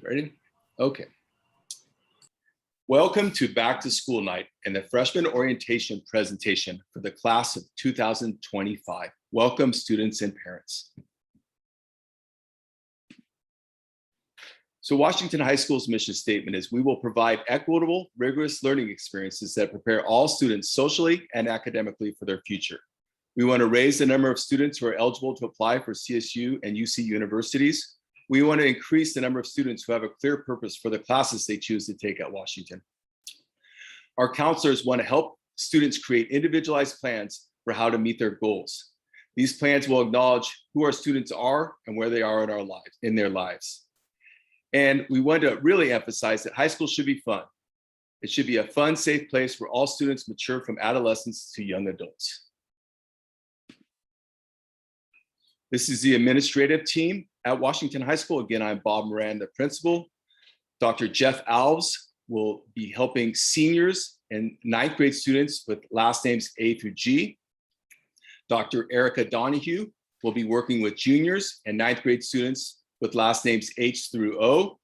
Ready? Okay. Welcome to Back to School Night and the Freshman Orientation presentation for the class of 2025. Welcome, students and parents. So Washington High School's mission statement is we will provide equitable, rigorous learning experiences that prepare all students socially and academically for their future. We want to raise the number of students who are eligible to apply for CSU and UC universities. We want to increase the number of students who have a clear purpose for the classes they choose to take at Washington. Our counselors want to help students create individualized plans for how to meet their goals. These plans will acknowledge who our students are and where they are in their lives. And we want to really emphasize that high school should be fun. It should be a fun, safe place where all students mature from adolescents to young adults. This is the administrative team at Washington High School. Again, I'm Bob Moran, the principal. Dr. Jeff Alves will be helping seniors and ninth grade students with last names A through G. Dr. Erica Donahue will be working with juniors and ninth grade students with last names H through O.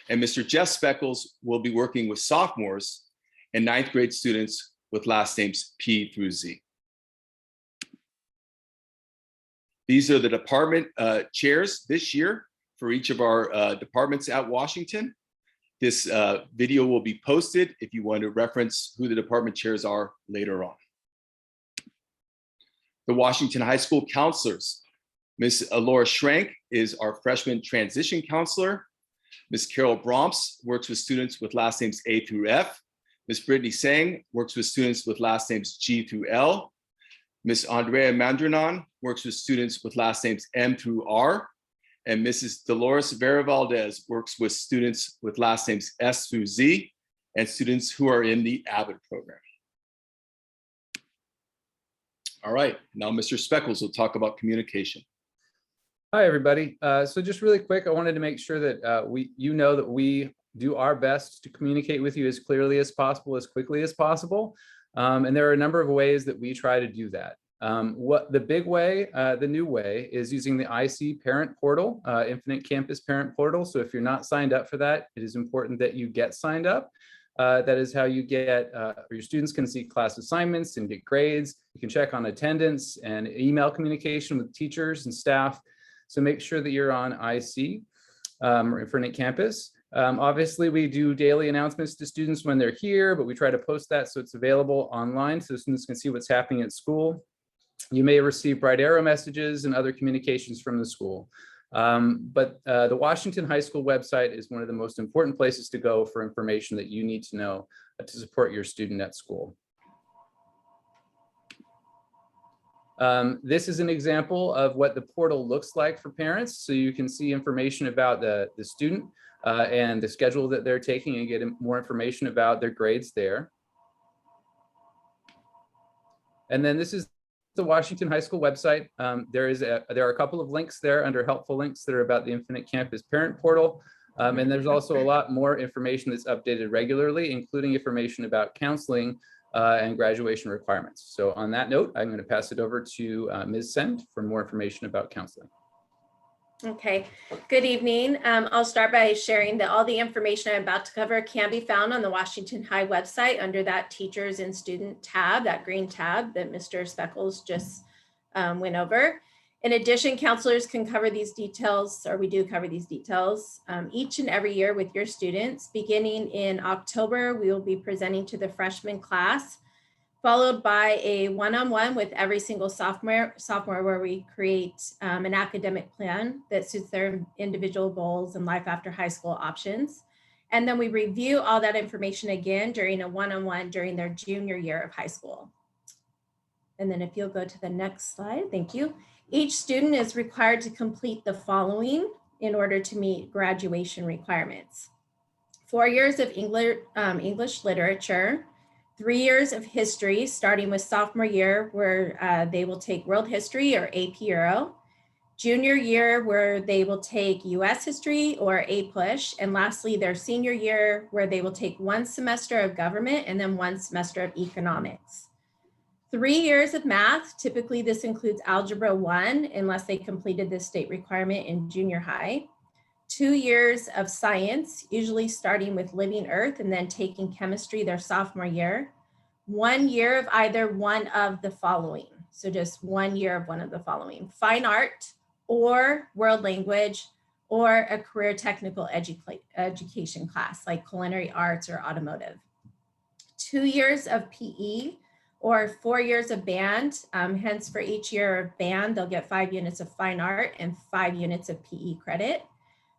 And Mr. Jeff Speckles will be working with sophomores and ninth grade students with last names P through Z. These are the department chairs this year for each of our departments at Washington. This video will be posted if you want to reference who the department chairs are later on. The Washington High School counselors. Ms. Laura Schrank is our freshman transition counselor. Ms. Carol Bromps works with students with last names A through F. Ms. Brittany Sang works with students with last names G through L. Ms. Andrea Mandranon works with students with last names M through R. And Mrs. Dolores Vera Valdez works with students with last names S through Z and students who are in the AVID program. All right, now Mr. Speckles will talk about communication. Hi, everybody. So just really quick, I wanted to make sure that you know that we do our best to communicate with you as clearly as possible, as quickly as possible. And there are a number of ways that we try to do that. What the big way, the new way, is using the IC parent portal, Infinite Campus parent portal. So if you're not signed up for that, it is important that you get signed up. That is how you get, your students can see class assignments and get grades. You can check on attendance and email communication with teachers and staff. So make sure that you're on IC, or Infinite Campus. Obviously, we do daily announcements to students when they're here, but we try to post that so it's available online so students can see what's happening at school. You may receive bright arrow messages and other communications from the school. But the Washington High School website is one of the most important places to go for information that you need to know to support your student at school. This is an example of what the portal looks like for parents. So you can see information about the student and the schedule that they're taking and get more information about their grades there. And then this is the Washington High School website. There are a couple of links there under helpful links that are about the Infinite Campus parent portal. And there's also a lot more information that's updated regularly, including information about counseling and graduation requirements. So on that note, I'm going to pass it over to Ms. Send for more information about counseling. Okay, good evening. I'll start by sharing that all the information I'm about to cover can be found on the Washington High website under that Teachers and Student tab, that green tab that Mr. Speckles just went over. In addition, counselors can cover these details, or we do cover these details, each and every year with your students. Beginning in October, we will be presenting to the freshman class, followed by a one-on-one with every single sophomore where we create an academic plan that suits their individual goals and life after high school options. And then we review all that information again during a one-on-one during their junior year of high school. And then if you'll go to the next slide, thank you. Each student is required to complete the following in order to meet graduation requirements: 4 years of English literature, 3 years of history, starting with sophomore year, where they will take world history or AP Euro, junior year, where they will take US history or APUSH, and lastly, their senior year, where they will take 1 semester of government and then 1 semester of economics. 3 years of math, typically this includes Algebra 1, unless they completed this state requirement in junior high. 2 years of science, usually starting with Living Earth and then taking chemistry their sophomore year. 1 year of either one of the following. So just 1 year of one of the following: fine art or world language or a career technical education class like culinary arts or automotive. 2 years of PE or 4 years of band. Hence, for each year of band, they'll get 5 units of fine art and 5 units of PE credit.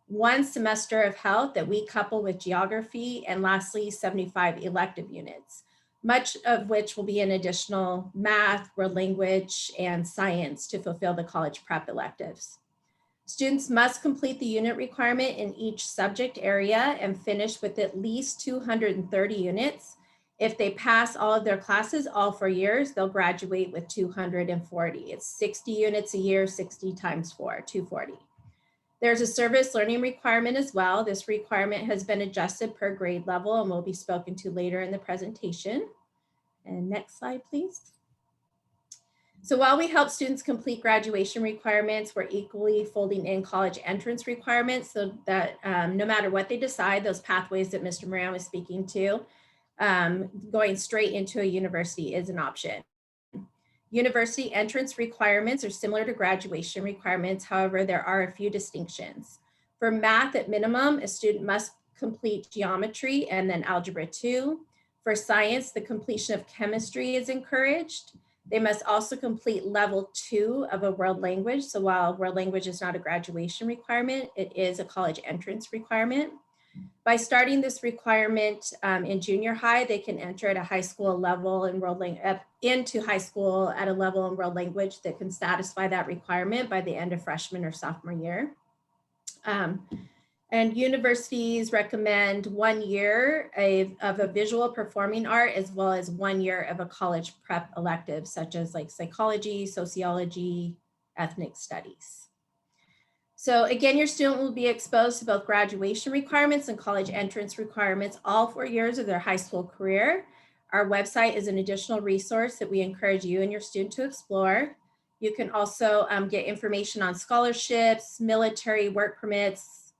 1 semester of health that we couple with geography, and lastly, 75 elective units, much of which will be an additional math, world language, and science to fulfill the college prep electives. Students must complete the unit requirement in each subject area and finish with at least 230 units. If they pass all of their classes all 4 years, they'll graduate with 240. It's 60 units a year, 60 times 4, 240. There's a service learning requirement as well. This requirement has been adjusted per grade level and will be spoken to later in the presentation. And next slide, please. So while we help students complete graduation requirements, we're equally folding in college entrance requirements so that no matter what they decide, those pathways that Mr. Moran was speaking to, going straight into a university is an option. University entrance requirements are similar to graduation requirements. However, there are a few distinctions. For math, at minimum, a student must complete geometry and then algebra 2. For science, the completion of chemistry is encouraged. They must also complete level 2 of a world language. So while world language is not a graduation requirement, it is a college entrance requirement. By starting this requirement in junior high, they can enter at a high school level in into high school at a level in world language that can satisfy that requirement by the end of freshman or sophomore year. And universities recommend 1 year of a visual performing art, as well as 1 year of a college prep elective, such as like psychology, sociology, ethnic studies. So again, your student will be exposed to both graduation requirements and college entrance requirements all 4 years of their high school career. Our website is an additional resource that we encourage you and your student to explore. You can also get information on scholarships, military work permits,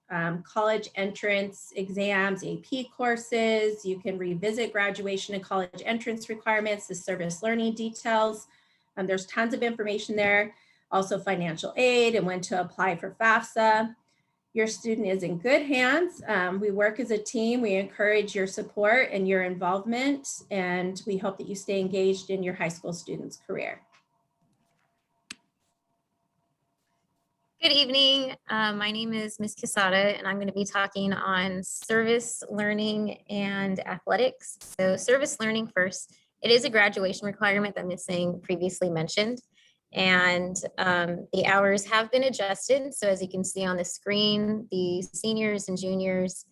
college entrance exams, AP courses. You can revisit graduation and college entrance requirements, the service learning details. There's tons of information there. Also financial aid and when to apply for FAFSA. Your student is in good hands. We work as a team. We encourage your support and your involvement, and we hope that you stay engaged in your high school student's career. Good evening. My name is Ms. Quesada, and I'm going to be talking on service learning and athletics. So service learning first, it is a graduation requirement that Ms. Singh previously mentioned. And the hours have been adjusted. So as you can see on the screen, the seniors and juniors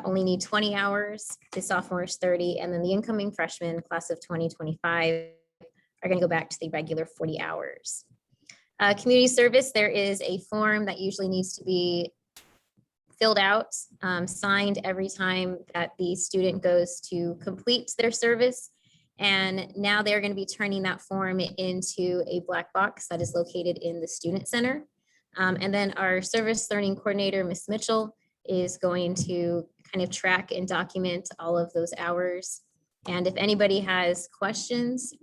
only need 20 hours, the sophomores 30, and then the incoming freshmen class of 2025 are going to go back to the regular 40 hours. Community service, there is a form that usually needs to be filled out, signed every time that the student goes to complete their service. And now they're going to be turning that form into a black box that is located in the student center. And then our service learning coordinator, Ms. Mitchell, is going to kind of track and document all of those hours. And if anybody has questions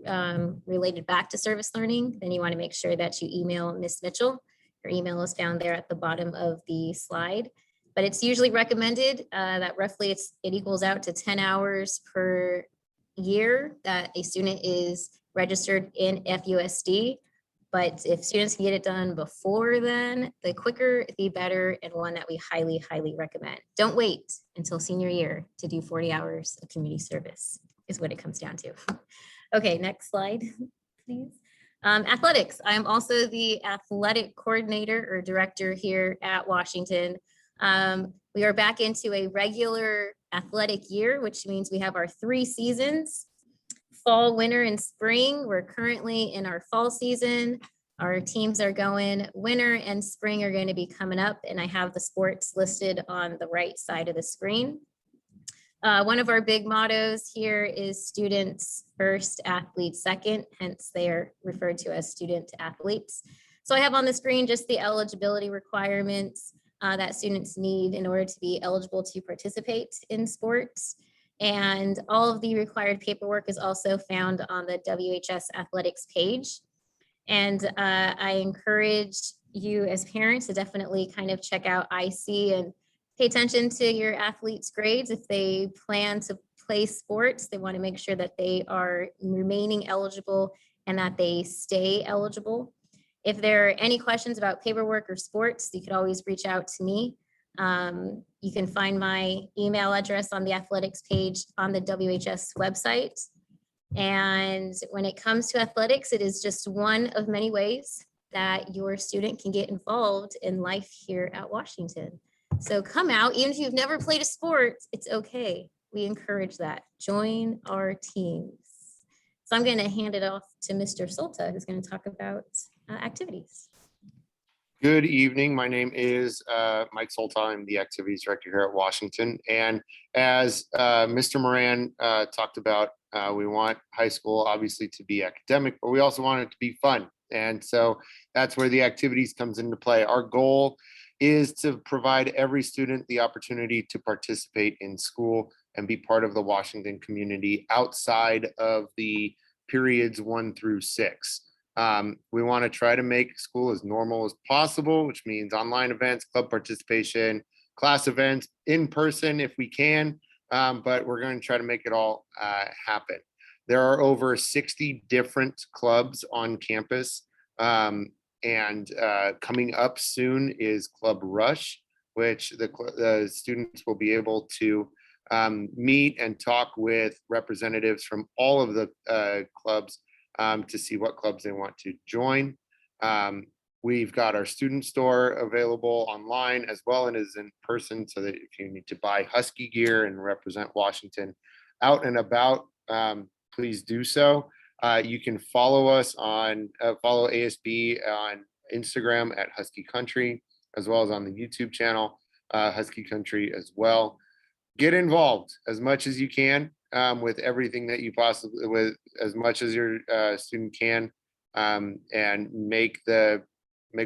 related back to service learning, then you want to make sure that you email Ms. Mitchell. Her email is down there at the bottom of the slide. But it's usually recommended that roughly it equals out to 10 hours per year that a student is registered in FUSD. But if students can get it done before then, the quicker, the better, and one that we highly, highly recommend. Don't wait until senior year to do 40 hours of community service is what it comes down to. Okay, next slide, please. Athletics. I'm also the athletic coordinator or director here at Washington. We are back into a regular athletic year, which means we have our 3 seasons, fall, winter, and spring. We're currently in our fall season. Our teams are going, winter and spring are going to be coming up, and I have the sports listed on the right side of the screen. One of our big mottos here is students first, athletes second, hence they are referred to as student athletes. So I have on the screen just the eligibility requirements. that students need in order to be eligible to participate in sports. And all of the required paperwork is also found on the WHS athletics page. And I encourage you as parents to definitely kind of check out IC and pay attention to your athletes' grades. If they plan to play sports, they want to make sure that they are remaining eligible and that they stay eligible. If there are any questions about paperwork or sports, you could always reach out to me. You can find my email address on the athletics page on the WHS website. And when it comes to athletics, it is just one of many ways that your student can get involved in life here at Washington. So come out, even if you've never played a sport, it's okay. We encourage that. Join our teams. So I'm going to hand it off to Mr. Solta, who's going to talk about activities. Good evening. My name is Mike Solta. I'm the activities director here at Washington. And as Mr. Moran talked about, we want high school obviously to be academic, but we also want it to be fun. And so that's where the activities comes into play. Our goal is to provide every student the opportunity to participate in school and be part of the Washington community outside of the periods 1 through 6. We want to try to make school as normal as possible, which means online events, club participation, class events, in person if we can, but we're going to try to make it all happen. There are over 60 different clubs on campus, and coming up soon is Club Rush, which the students will be able to meet and talk with representatives from all of the clubs to see what clubs they want to join. We've got our student store available online as well as in person, so that if you need to buy Husky gear and represent Washington out and about, please do so. You can follow us on, follow ASB on Instagram at Husky Country, as well as on the YouTube channel, Husky Country as well. Get involved as much as you can with everything that you possibly, with as much as your student can, and make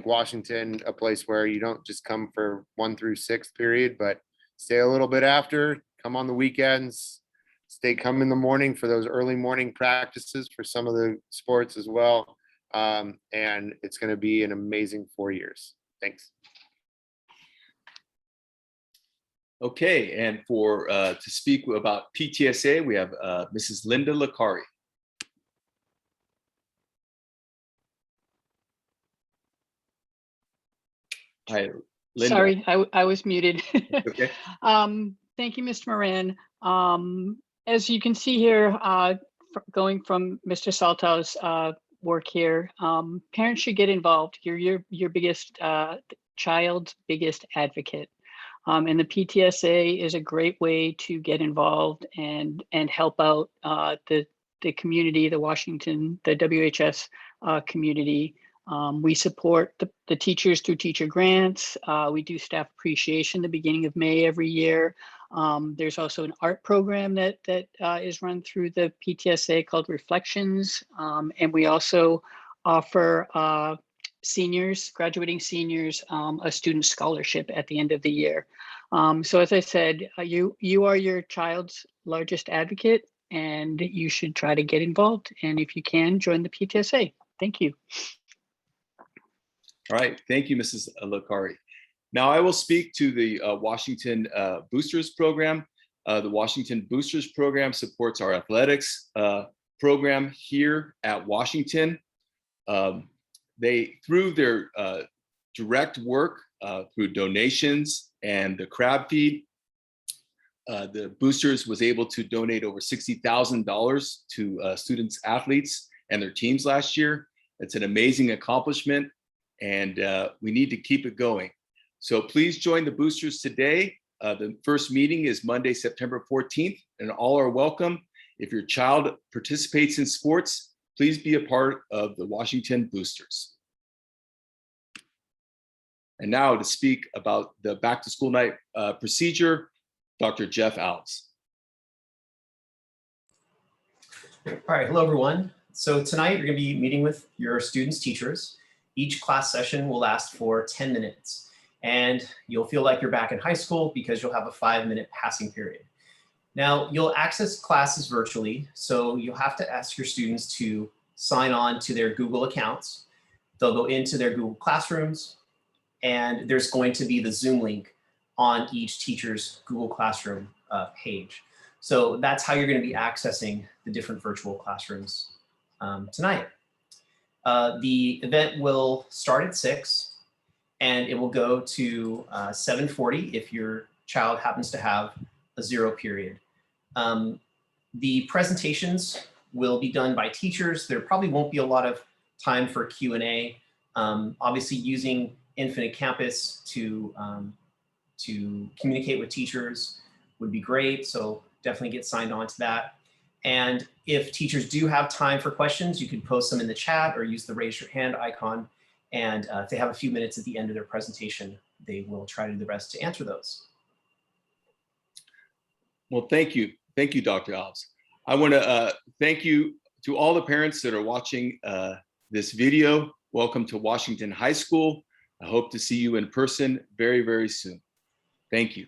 Washington a place where you don't just come for 1 through 6 period, but stay a little bit after, come on the weekends, come in the morning for those early morning practices for some of the sports as well. And it's going to be an amazing 4 years. Thanks. Okay, and for to speak about PTSA, we have Mrs. Linda Licari. Hi, Linda. Sorry, I was muted. Okay. Thank you, Mr. Moran. As you can see here, going from Mr. Salto's work here, parents should get involved. You're your biggest child's biggest advocate. And the PTSA is a great way to get involved and help out the community, the Washington, the WHS community. We support the teachers through teacher grants. We do staff appreciation the beginning of May every year. There's also an art program that is run through the PTSA called Reflections. And we also offer graduating seniors, a student scholarship at the end of the year. So as I said, you are your child's largest advocate, and you should try to get involved. And if you can, join the PTSA. Thank you. All right, thank you, Mrs. Licari. Now I will speak to the Washington Boosters Program. The Washington Boosters Program supports our athletics program here at Washington. Through their direct work, through donations and the crab feed, the Boosters was able to donate over $60,000 to students, athletes, and their teams last year. It's an amazing accomplishment, and we need to keep it going. So please join the Boosters today. The first meeting is Monday, September 14th, and all are welcome. If your child participates in sports, please be a part of the Washington Boosters. And now to speak about the back to school night procedure, Dr. Jeff Alves. All right, hello everyone. So tonight you're going to be meeting with your students' teachers. Each class session will last for 10 minutes. and you'll feel like you're back in high school because you'll have a 5-minute passing period. Now, you'll access classes virtually, so you'll have to ask your students to sign on to their Google accounts. They'll go into their Google Classrooms, and there's going to be the Zoom link on each teacher's Google Classroom page. So that's how you're going to be accessing the different virtual classrooms tonight. The event will start at 6, and it will go to 7:40 if your child happens to have a 0 period. The presentations will be done by teachers. There probably won't be a lot of time for Q&A. Obviously, using Infinite Campus to communicate with teachers would be great. So definitely get signed on to that. And if teachers do have time for questions, you can post them in the chat or use the raise your hand icon. And if they have a few minutes at the end of their presentation, they will try to do the best to answer those. Well, thank you. Thank you, Dr. Alves. I want to thank you to all the parents that are watching this video. Welcome to Washington High School. I hope to see you in person very, very soon. Thank you.